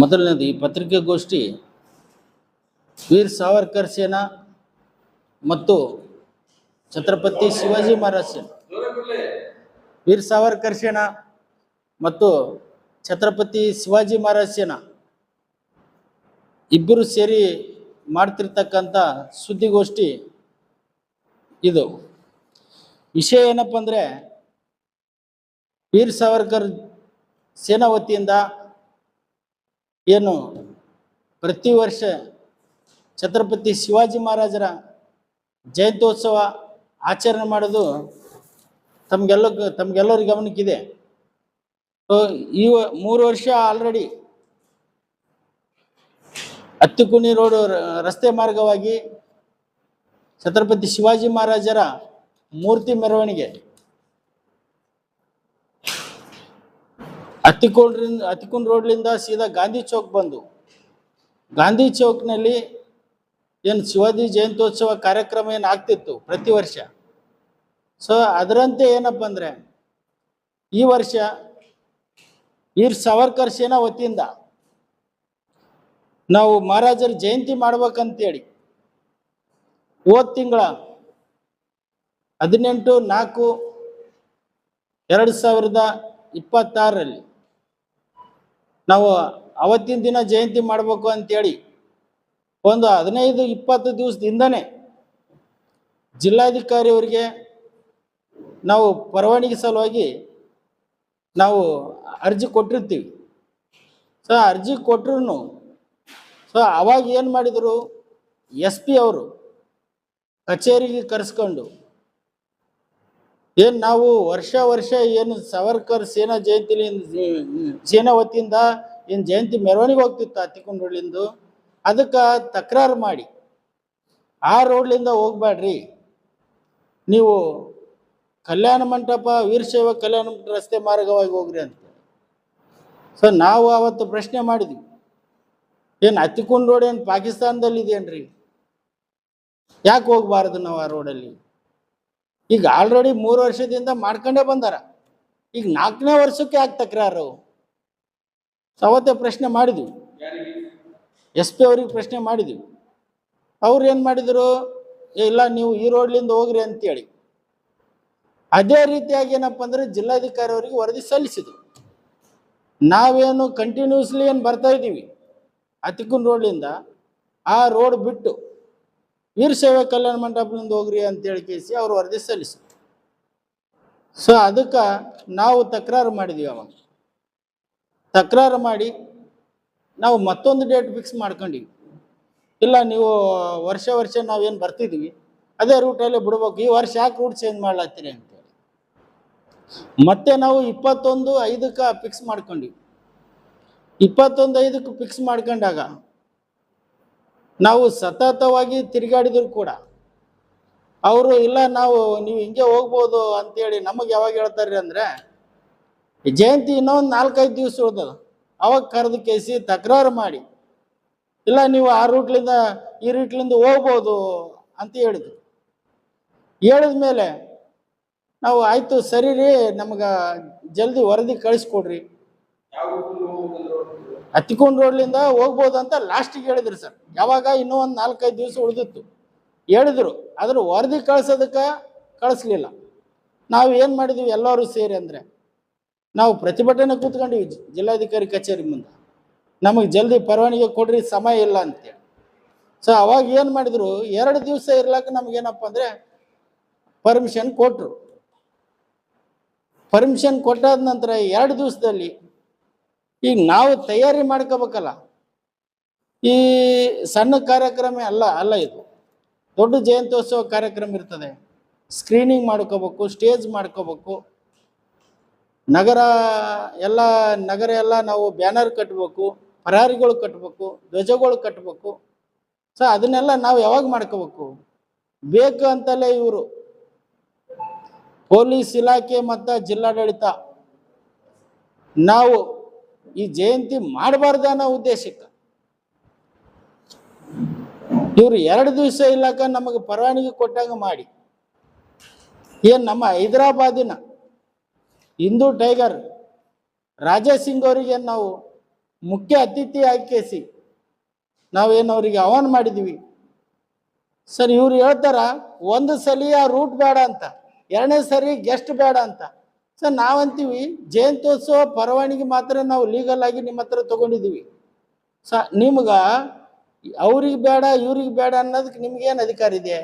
ಮೊದಲನೇದು ಈ ಪತ್ರಿಕಾಗೋಷ್ಠಿ ವೀರ್ ಸಾವರ್ಕರ್ ಸೇನಾ ಮತ್ತು ಛತ್ರಪತಿ ಶಿವಾಜಿ ಮಹಾರಾಜ್ ಸೇನಾ, ವೀರ್ ಸಾವರ್ಕರ್ ಸೇನಾ ಮತ್ತು ಛತ್ರಪತಿ ಶಿವಾಜಿ ಮಹಾರಾಜ್ ಸೇನಾ ಇಬ್ಬರು ಸೇರಿ ಮಾಡ್ತಿರ್ತಕ್ಕಂಥ ಸುದ್ದಿಗೋಷ್ಠಿ ಇದು. ವಿಷಯ ಏನಪ್ಪ ಅಂದರೆ, ವೀರ್ ಸಾವರ್ಕರ್ ಸೇನಾ ವತಿಯಿಂದ ಏನು ಪ್ರತಿ ವರ್ಷ ಛತ್ರಪತಿ ಶಿವಾಜಿ ಮಹಾರಾಜರ ಜಯಂತ್ಯೋತ್ಸವ ಆಚರಣೆ ಮಾಡೋದು ತಮಗೆಲ್ಲರಿಗೂ ಗಮನಕ್ಕಿದೆ. ಈ 3 ವರ್ಷ ಆಲ್ರೆಡಿ ಹತ್ತಿಕುಣಿ ರೋಡ್ ರಸ್ತೆ ಮಾರ್ಗವಾಗಿ ಛತ್ರಪತಿ ಶಿವಾಜಿ ಮಹಾರಾಜರ ಮೂರ್ತಿ ಮೆರವಣಿಗೆ ಹತ್ತಿಕುಂಡ್ ರೋಡ್ಲಿಂದ ಸೀದಾ ಗಾಂಧಿ ಚೌಕ್ ಬಂದು, ಗಾಂಧಿ ಚೌಕ್ನಲ್ಲಿ ಏನು ಶಿವಾಜಿ ಜಯಂತ್ಯೋತ್ಸವ ಕಾರ್ಯಕ್ರಮ ಏನು ಆಗ್ತಿತ್ತು ಪ್ರತಿ ವರ್ಷ, ಸೊ ಅದರಂತೆ ಏನಪ್ಪ ಅಂದರೆ ಈ ವರ್ಷ ವೀರ್ ಸಾವರ್ಕರ್ ಸೇನಾ ವತಿಯಿಂದ ನಾವು ಮಹಾರಾಜರ ಜಯಂತಿ ಮಾಡ್ಬೇಕಂತೇಳಿ ಹೋದ ತಿಂಗಳ 18/4/2026 ನಾವು ಅವತ್ತಿನ ದಿನ ಜಯಂತಿ ಮಾಡಬೇಕು ಅಂತೇಳಿ ಒಂದು 15-20 ದಿವಸದಿಂದನೇ ಜಿಲ್ಲಾಧಿಕಾರಿ ಅವರಿಗೆ ನಾವು ಪರವಾನಗಿ ಸಲುವಾಗಿ ನಾವು ಅರ್ಜಿ ಕೊಟ್ಟಿರ್ತೀವಿ. ಸೊ ಅರ್ಜಿ ಕೊಟ್ಟರು ಸೊ ಅವಾಗ ಏನು ಮಾಡಿದರು, SP ಅವರು ಕಚೇರಿಗೆ ಕರೆಸ್ಕೊಂಡು ಏನು ನಾವು ವರ್ಷ ಏನು ಸಾವರ್ಕರ್ ಸೇನಾ ಜಯಂತಿಲಿ ಸೇನಾ ವತಿಯಿಂದ ಏನು ಜಯಂತಿ ಮೆರವಣಿಗೆ ಹೋಗ್ತಿತ್ತು ಹತ್ತಿಕುಂಡ್ ರೋಡ್ಲಿಂದು, ಅದಕ್ಕೆ ತಕರಾರು ಮಾಡಿ ಆ ರೋಡ್ಲಿಂದ ಹೋಗ್ಬೇಡ್ರಿ, ನೀವು ಕಲ್ಯಾಣ ಮಂಟಪ ವೀರಶೈವ ಕಲ್ಯಾಣ ಮಂಟಪ ರಸ್ತೆ ಮಾರ್ಗವಾಗಿ ಹೋಗ್ರಿ ಅಂತ. ಸೊ ನಾವು ಅವತ್ತು ಪ್ರಶ್ನೆ ಮಾಡಿದ್ವಿ, ಏನು ಹತ್ತಿಕುಂಡ್ ರೋಡ್ ಏನು ಪಾಕಿಸ್ತಾನದಲ್ಲಿ ಇದೆಯೇನ್ರಿ, ಯಾಕೆ ಹೋಗ್ಬಾರ್ದು ನಾವು ಆ ರೋಡಲ್ಲಿ? ಈಗ ಆಲ್ರೆಡಿ 3 ವರ್ಷದಿಂದ ಮಾಡ್ಕೊಂಡೇ ಬಂದಾರ, ಈಗ 4ನೇ ವರ್ಷಕ್ಕೆ ಯಾಕೆ ತಕರಾರು? ಅವತ್ತೇ ಪ್ರಶ್ನೆ ಮಾಡಿದ್ವಿ, SP ಅವ್ರಿಗೆ ಪ್ರಶ್ನೆ ಮಾಡಿದ್ವಿ. ಅವ್ರು ಏನು ಮಾಡಿದರು, ಇಲ್ಲ ನೀವು ಈ ರೋಡ್ಲಿಂದ ಹೋಗ್ರಿ ಅಂತೇಳಿ. ಅದೇ ರೀತಿಯಾಗಿ ಏನಪ್ಪ ಅಂದರೆ ಜಿಲ್ಲಾಧಿಕಾರಿ ಅವರಿಗೆ ವರದಿ ಸಲ್ಲಿಸಿದ್ರು. ನಾವೇನು ಕಂಟಿನ್ಯೂಸ್ಲಿ ಏನು ಬರ್ತಾ ಇದ್ದೀವಿ ಹತ್ತಿಕುಂಡ್ ರೋಡ್ಲಿಂದ, ಆ ರೋಡ್ ಬಿಟ್ಟು ವೀರಶೈವ ಕಲ್ಯಾಣ ಮಂಟಪದಿಂದ ಹೋಗ್ರಿ ಅಂತೇಳಿ ಕೇಸಿ ಅವ್ರು ವರದಿ ಸಲ್ಲಿಸಿದ್ರು. ಸೊ ಅದಕ್ಕೆ ನಾವು ತಕರಾರು ಮಾಡಿದ್ವಿ. ಅವಾಗ ತಕರಾರು ಮಾಡಿ ನಾವು ಮತ್ತೊಂದು ಡೇಟ್ ಫಿಕ್ಸ್ ಮಾಡ್ಕೊಂಡಿವಿ. ಇಲ್ಲ ನೀವು ವರ್ಷ ನಾವೇನು ಬರ್ತಿದ್ವಿ ಅದೇ ರೂಟಲ್ಲೇ ಬಿಡ್ಬೇಕು, ಈ ವರ್ಷ ಯಾಕೆ ರೂಟ್ ಚೇಂಜ್ ಮಾಡ್ಲತ್ತೀರಿ ಅಂತೇಳಿ ಮತ್ತೆ ನಾವು 21/5 ಫಿಕ್ಸ್ ಮಾಡ್ಕೊಂಡಿವಿ. 21/5 ಫಿಕ್ಸ್ ಮಾಡ್ಕೊಂಡಾಗ ನಾವು ಸತತವಾಗಿ ತಿರುಗಾಡಿದ್ರು ಕೂಡ ಅವರು ಇಲ್ಲ ನೀವು ಹಿಂಗೆ ಹೋಗ್ಬೋದು ಅಂತೇಳಿ ನಮಗೆ ಯಾವಾಗ ಹೇಳ್ತಾರೆ ಅಂದರೆ, ಜಯಂತಿ ಇನ್ನೊಂದು 4-5 ದಿವಸ ಉಳ್ದದ, ಅವಾಗ ಕರೆದು ಕೇಸಿ ತಕರಾರು ಮಾಡಿ ಇಲ್ಲ ನೀವು ಆ ರೂಟ್ಲಿಂದ ಈ ರೂಟ್ಲಿಂದ ಹೋಗ್ಬೋದು ಅಂತ ಹೇಳಿದ್ರು. ಹೇಳಿದ ಮೇಲೆ ನಾವು ಆಯಿತು ಸರಿ ರೀ, ನಮ್ಗೆ ಜಲ್ದಿ ವರದಿ ಕಳಿಸ್ಕೊಡ್ರಿ, ಹತ್ತಿಕುಂಡ್ ರೋಡ್ಲಿಂದ ಹೋಗ್ಬೋದು ಅಂತ ಲಾಸ್ಟಿಗೆ ಹೇಳಿದ್ರು ಸರ್. ಯಾವಾಗ ಇನ್ನೂ ಒಂದು 4-5 ದಿವಸ ಉಳಿದಿತ್ತು ಹೇಳಿದ್ರು, ಆದ್ರೆ ವರದಿ ಕಳಿಸೋದಕ್ಕೆ ಕಳಿಸ್ಲಿಲ್ಲ. ನಾವು ಏನು ಮಾಡಿದ್ವಿ ಎಲ್ಲರೂ ಸೇರಿ ಅಂದರೆ, ನಾವು ಪ್ರತಿಭಟನೆ ಕೂತ್ಕೊಂಡಿವಿ ಜಿಲ್ಲಾಧಿಕಾರಿ ಕಚೇರಿ ಮುಂದೆ, ನಮಗೆ ಜಲ್ದಿ ಪರವಾನಗಿ ಕೊಡ್ರಿ, ಸಮಯ ಇಲ್ಲ ಅಂತೇಳಿ. ಸೊ ಅವಾಗ ಏನು ಮಾಡಿದ್ರು, 2 ದಿವಸ ಇರ್ಲಾಕ ನಮಗೇನಪ್ಪ ಅಂದರೆ ಪರ್ಮಿಷನ್ ಕೊಟ್ಟರು. ಪರ್ಮಿಷನ್ ಕೊಟ್ಟಾದ ನಂತರ 2 ದಿವಸದಲ್ಲಿ ಈಗ ನಾವು ತಯಾರಿ ಮಾಡ್ಕೋಬೇಕಲ್ಲ. ಈ ಸಣ್ಣ ಕಾರ್ಯಕ್ರಮ ಅಲ್ಲ ಇದು, ದೊಡ್ಡ ಜಯಂತ್ಯೋತ್ಸವ ಕಾರ್ಯಕ್ರಮ ಇರ್ತದೆ. ಸ್ಕ್ರೀನಿಂಗ್ ಮಾಡ್ಕೋಬೇಕು, ಸ್ಟೇಜ್ ಮಾಡ್ಕೋಬೇಕು, ನಗರ ಎಲ್ಲ ನಾವು ಬ್ಯಾನರ್ ಕಟ್ಟಬೇಕು, ಪರಾರಿಗಳು ಕಟ್ಟಬೇಕು, ಧ್ವಜಗಳು ಕಟ್ಟಬೇಕು. ಸೊ ಅದನ್ನೆಲ್ಲ ನಾವು ಯಾವಾಗ ಮಾಡ್ಕೋಬೇಕು ಬೇಕು ಅಂತಲೇ ಇವರು ಪೊಲೀಸ್ ಇಲಾಖೆ ಮತ್ತು ಜಿಲ್ಲಾಡಳಿತ ನಾವು ಈ ಜಯಂತಿ ಮಾಡಬಾರ್ದು ಅನ್ನೋ ಉದ್ದೇಶಕ್ಕೆ ಇವರು 2 ದಿವಸ ಇಲ್ಲಕ ನಮಗೆ ಪರವಾನಗಿ ಕೊಟ್ಟಾಗ ಮಾಡಿ, ಏನು ನಮ್ಮ ಹೈದರಾಬಾದಿನ ಹಿಂದೂ ಟೈಗರ್ ರಾಜಾ ಸಿಂಗ್ ಅವರಿಗೆ ನಾವು ಮುಖ್ಯ ಅತಿಥಿ ಆಯ್ಕೆಸಿ ನಾವೇನು ಅವರಿಗೆ ಆಹ್ವಾನ ಮಾಡಿದ್ವಿ. ಸರ್ ಇವ್ರು ಹೇಳ್ತಾರ ಒಂದು ಸಲ ಆ ರೂಟ್ ಬೇಡ ಅಂತ, ಎರಡನೇ ಸರಿ ಗೆಸ್ಟ್ ಬೇಡ ಅಂತ. ಸರ್ ನಾವಂತೀವಿ ಜಯಂತ್ಯೋತ್ಸವ ಪರವಾನಗಿ ಮಾತ್ರ ನಾವು ಲೀಗಲ್ ಆಗಿ ನಿಮ್ಮ ಹತ್ರ ತಗೊಂಡಿದ್ದೀವಿ. ನಿಮ್ಗೆ ಅವ್ರಿಗೆ ಬೇಡ ಇವ್ರಿಗೆ ಬೇಡ ಅನ್ನೋದಕ್ಕೆ ನಿಮ್ಗೇನು ಅಧಿಕಾರ ಇದೆ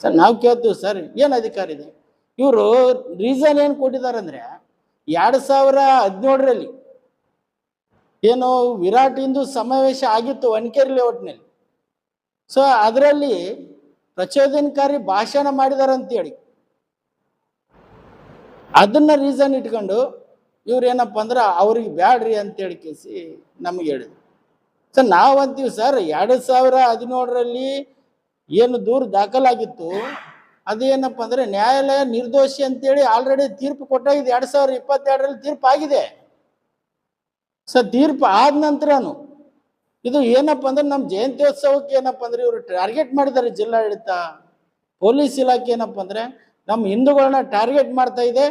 ಸರ್? ನಾವು ಕೇಳ್ತೀವಿ ಸರ್, ಏನು ಅಧಿಕಾರ ಇದೆ? ಇವರು ರೀಸನ್ ಏನು ಕೊಟ್ಟಿದ್ದಾರೆ ಅಂದರೆ 2017ರಲ್ಲಿ ಏನು ವಿರಾಟ್ ಹಿಂದೂ ಸಮಾವೇಶ ಆಗಿತ್ತು ವನಕೇರಿ ಲೇಔಟ್ನಲ್ಲಿ. ಸೊ ಅದರಲ್ಲಿ ಪ್ರಚೋದನಕಾರಿ ಭಾಷಣ ಮಾಡಿದಾರೆ ಅಂತೇಳಿ ಅದನ್ನ ರೀಸನ್ ಇಟ್ಕೊಂಡು ಇವ್ರು ಏನಪ್ಪ ಅಂದ್ರೆ ಅವ್ರಿಗೆ ಬ್ಯಾಡ್ರಿ ಅಂತೇಳಿ ಕೇಸಿ ನಮಗೆ ಹೇಳಿದ್ರು. ಸರ್ ನಾವು ಅಂತೀವಿ ಸರ್ 2017ರಲ್ಲಿ ಏನು ದೂರು ದಾಖಲಾಗಿತ್ತು ಅದೇನಪ್ಪ ಅಂದ್ರೆ ನ್ಯಾಯಾಲಯ ನಿರ್ದೋಷಿ ಅಂತೇಳಿ ಆಲ್ರೆಡಿ ತೀರ್ಪು ಕೊಟ್ಟಾಗಿದೆ. 2022ರಲ್ಲಿ ತೀರ್ಪು ಆಗಿದೆ. ಸರ್ ತೀರ್ಪು ಆದ ನಂತರನು ಇದು ಏನಪ್ಪ ಅಂದ್ರೆ ನಮ್ಮ ಜಯಂತ್ಯೋತ್ಸವಕ್ಕೆ ಏನಪ್ಪ ಅಂದ್ರೆ ಇವರು ಟಾರ್ಗೆಟ್ ಮಾಡಿದ್ದಾರೆ. ಜಿಲ್ಲಾಡಳಿತ ಪೊಲೀಸ್ ಇಲಾಖೆ ಏನಪ್ಪ ಅಂದ್ರೆ ನಮ್ಮ ಹಿಂದೂಗಳನ್ನ ಟಾರ್ಗೆಟ್ ಮಾಡ್ತಾ ಇದೆ.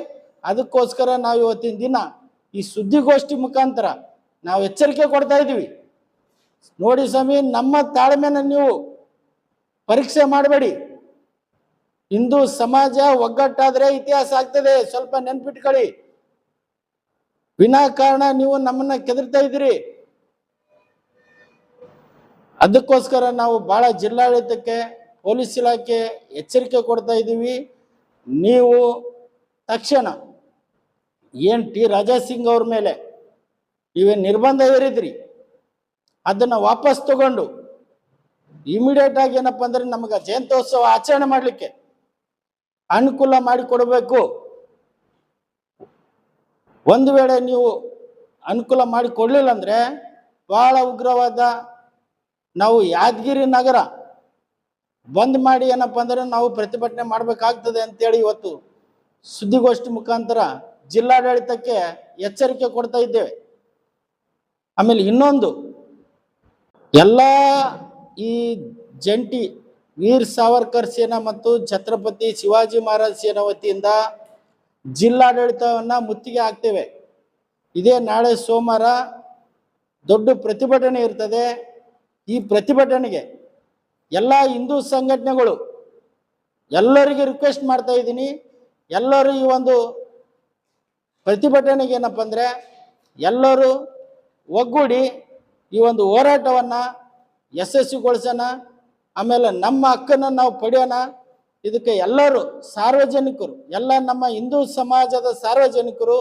ಅದಕ್ಕೋಸ್ಕರ ನಾವು ಇವತ್ತಿನ ದಿನ ಈ ಸುದ್ದಿಗೋಷ್ಠಿ ಮುಖಾಂತರ ನಾವು ಎಚ್ಚರಿಕೆ ಕೊಡ್ತಾ ಇದ್ದೀವಿ. ನೋಡಿ ಸ್ವಾಮಿ, ನಮ್ಮ ತಾಳ್ಮೆನ ನೀವು ಪರೀಕ್ಷೆ ಮಾಡಬೇಡಿ. ಹಿಂದೂ ಸಮಾಜ ಒಗ್ಗಟ್ಟಾದ್ರೆ ಇತಿಹಾಸ ಆಗ್ತದೆ, ಸ್ವಲ್ಪ ನೆನ್ಪಿಟ್ಕೊಳ್ಳಿ. ವಿನಾಕಾರಣ ನೀವು ನಮ್ಮನ್ನ ಕೆದರ್ತಾ ಇದ್ದೀರಿ. ಅದಕ್ಕೋಸ್ಕರ ನಾವು ಬಹಳ ಜಿಲ್ಲಾಡಳಿತಕ್ಕೆ ಪೊಲೀಸ್ ಇಲಾಖೆ ಎಚ್ಚರಿಕೆ ಕೊಡ್ತಾ ಇದ್ದೀವಿ. ನೀವು ತಕ್ಷಣ ಏನು ಟಿ ರಾಜಾ ಸಿಂಗ್ ಅವ್ರ ಮೇಲೆ ನೀವೇನು ನಿರ್ಬಂಧ ಹೇರಿದ್ರಿ ಅದನ್ನು ವಾಪಸ್ ತಗೊಂಡು ಇಮಿಡಿಯೇಟ್ ಆಗಿ ಏನಪ್ಪ ಅಂದ್ರೆ ನಮಗೆ ಜಯಂತ್ಯೋತ್ಸವ ಆಚರಣೆ ಮಾಡಲಿಕ್ಕೆ ಅನುಕೂಲ ಮಾಡಿಕೊಡಬೇಕು. ಒಂದು ವೇಳೆ ನೀವು ಅನುಕೂಲ ಮಾಡಿಕೊಡ್ಲಿಲ್ಲ ಅಂದರೆ ಬಹಳ ಉಗ್ರವಾದ ನಾವು ಯಾದಗಿರಿ ನಗರ ಬಂದ್ ಮಾಡಿ ಏನಪ್ಪ ಅಂದ್ರೆ ನಾವು ಪ್ರತಿಭಟನೆ ಮಾಡಬೇಕಾಗ್ತದೆ ಅಂತೇಳಿ ಇವತ್ತು ಸುದ್ದಿಗೋಷ್ಠಿ ಮುಖಾಂತರ ಜಿಲ್ಲಾಡಳಿತಕ್ಕೆ ಎಚ್ಚರಿಕೆ ಕೊಡ್ತಾ ಇದ್ದೇವೆ. ಆಮೇಲೆ ಇನ್ನೊಂದು, ಎಲ್ಲ ಈ ಜಂಟಿ ವೀರ್ ಸಾವರ್ಕರ್ ಸೇನಾ ಮತ್ತು ಛತ್ರಪತಿ ಶಿವಾಜಿ ಮಹಾರಾಜ್ ಸೇನಾ ವತಿಯಿಂದ ಜಿಲ್ಲಾಡಳಿತವನ್ನು ಮುತ್ತಿಗೆ ಹಾಕ್ತೇವೆ. ಇದೇ ನಾಳೆ ಸೋಮವಾರ ದೊಡ್ಡ ಪ್ರತಿಭಟನೆ ಇರ್ತದೆ. ಈ ಪ್ರತಿಭಟನೆಗೆ ಎಲ್ಲ ಹಿಂದೂ ಸಂಘಟನೆಗಳು ಎಲ್ಲರಿಗೆ ರಿಕ್ವೆಸ್ಟ್ ಮಾಡ್ತಾ ಇದ್ದೀನಿ, ಎಲ್ಲರೂ ಈ ಒಂದು ಪ್ರತಿಭಟನೆಗೆ ಏನಪ್ಪ ಅಂದರೆ ಎಲ್ಲರೂ ಒಗ್ಗೂಡಿ ಈ ಒಂದು ಹೋರಾಟವನ್ನು ಯಶಸ್ವಿಗೊಳಿಸೋಣ. ಆಮೇಲೆ ನಮ್ಮ ಹಕ್ಕನ್ನು ನಾವು ಪಡೆಯೋಣ. ಇದಕ್ಕೆ ಎಲ್ಲರೂ ಸಾರ್ವಜನಿಕರು, ಎಲ್ಲ ನಮ್ಮ ಹಿಂದೂ ಸಮಾಜದ ಸಾರ್ವಜನಿಕರು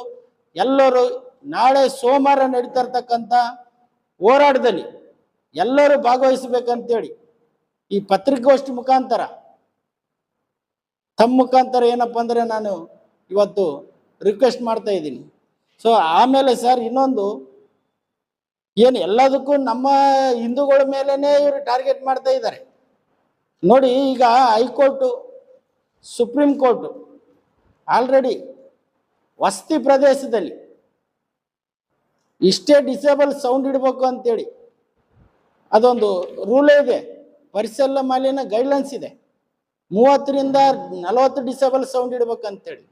ಎಲ್ಲರೂ ನಾಳೆ ಸೋಮವಾರ ನಡೀತಾ ಇರ್ತಕ್ಕಂಥ ಹೋರಾಟದಲ್ಲಿ ಎಲ್ಲರೂ ಭಾಗವಹಿಸಬೇಕಂತೇಳಿ ಈ ಪತ್ರಿಕಾಗೋಷ್ಠಿ ಮುಖಾಂತರ ತಮ್ಮ ಮುಖಾಂತರ ಏನಪ್ಪ ಅಂದರೆ ನಾನು ಇವತ್ತು ರಿಕ್ವೆಸ್ಟ್ ಮಾಡ್ತಾ ಇದ್ದೀನಿ. ಸೊ ಆಮೇಲೆ ಸರ್ ಇನ್ನೊಂದು ಏನು ಎಲ್ಲದಕ್ಕೂ ನಮ್ಮ ಹಿಂದೂಗಳ ಮೇಲೇ ಇವರು ಟಾರ್ಗೆಟ್ ಮಾಡ್ತಾ ಇದ್ದಾರೆ ನೋಡಿ. ಈಗ ಹೈಕೋರ್ಟು, ಸುಪ್ರೀಂ ಕೋರ್ಟು ಆಲ್ರೆಡಿ ವಸತಿ ಪ್ರದೇಶದಲ್ಲಿ ಇಷ್ಟೇ ಡಿಸೇಬಲ್ ಸೌಂಡ್ ಇಡಬೇಕು ಅಂತೇಳಿ ಅದೊಂದು ರೂಲೇ ಇದೆ. ಪರಿಸರ ಮಾಲಿನ್ಯ ಗೈಡ್ಲೈನ್ಸ್ ಇದೆ. 30ರಿಂದ 40 ಡಿಸೇಬಲ್ ಸೌಂಡ್ ಇಡ್ಬೇಕಂತೇಳಿ.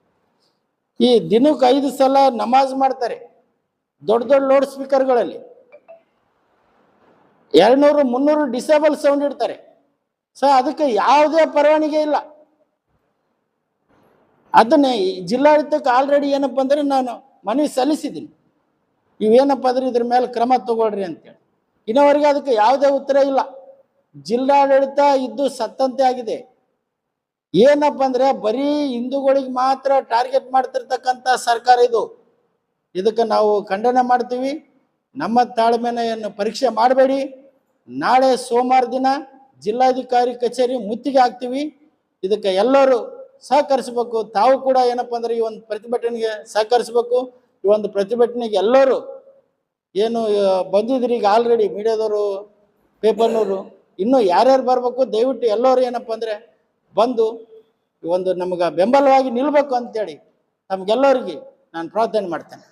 ಈ ದಿನಕ್ಕೆ 5 ಸಲ ನಮಾಜ್ ಮಾಡ್ತಾರೆ ದೊಡ್ಡ ದೊಡ್ಡ ಲೌಡ್ ಸ್ಪೀಕರ್ಗಳಲ್ಲಿ. 200-300 ಡಿಸೇಬಲ್ ಸೌಂಡ್ ಇಡ್ತಾರೆ. ಸೊ ಅದಕ್ಕೆ ಯಾವುದೇ ಪರವಾನಗಿ ಇಲ್ಲ. ಅದನ್ನೇ ಜಿಲ್ಲಾಡಳಿತಕ್ಕೆ ಆಲ್ರೆಡಿ ಏನಪ್ಪ ಅಂದರೆ ನಾನು ಮನವಿ ಸಲ್ಲಿಸಿದ್ದೀನಿ. ಇವೇನಪ್ಪ ಅಂದ್ರೆ ಇದ್ರ ಮೇಲೆ ಕ್ರಮ ತಗೊಳ್ರಿ ಅಂತೇಳಿ. ಇನ್ನವರೆಗೆ ಅದಕ್ಕೆ ಯಾವುದೇ ಉತ್ತರ ಇಲ್ಲ. ಜಿಲ್ಲಾಡಳಿತ ಇದ್ದು ಸತ್ತಂತೆ ಆಗಿದೆ. ಏನಪ್ಪ ಅಂದ್ರೆ ಬರೀ ಹಿಂದೂಗಳಿಗೆ ಮಾತ್ರ ಟಾರ್ಗೆಟ್ ಮಾಡ್ತಿರ್ತಕ್ಕಂಥ ಸರ್ಕಾರ ಇದು. ಇದಕ್ಕೆ ನಾವು ಖಂಡನೆ ಮಾಡ್ತೀವಿ. ನಮ್ಮ ತಾಳ್ಮೆಯನ್ನು ಪರೀಕ್ಷೆ ಮಾಡಬೇಡಿ. ನಾಳೆ ಸೋಮವಾರ ದಿನ ಜಿಲ್ಲಾಧಿಕಾರಿ ಕಚೇರಿ ಮುತ್ತಿಗೆ ಹಾಕ್ತೀವಿ. ಇದಕ್ಕೆ ಎಲ್ಲರೂ ಸಹಕರಿಸಬೇಕು. ತಾವು ಕೂಡ ಏನಪ್ಪ ಅಂದ್ರೆ ಈ ಒಂದು ಪ್ರತಿಭಟನೆಗೆ ಸಹಕರಿಸಬೇಕು. ಈ ಒಂದು ಪ್ರತಿಭಟನೆಗೆ ಎಲ್ಲರೂ ಏನು ಬಂದಿದ್ರಿ ಈಗ ಆಲ್ರೆಡಿ ಮೀಡಿಯಾದವರು, ಪೇಪರ್ನವರು, ಇನ್ನೂ ಯಾರ್ಯಾರು ಬರಬೇಕು ದಯವಿಟ್ಟು ಎಲ್ಲರೂ ಏನಪ್ಪ ಅಂದರೆ ಬಂದು ಈ ಒಂದು ನಮಗೆ ಬೆಂಬಲವಾಗಿ ನಿಲ್ಲಬೇಕು ಅಂತೇಳಿ ತಮಗೆಲ್ಲರಿಗೆ ನಾನು ಪ್ರಾರ್ಥನೆ ಮಾಡ್ತೇನೆ.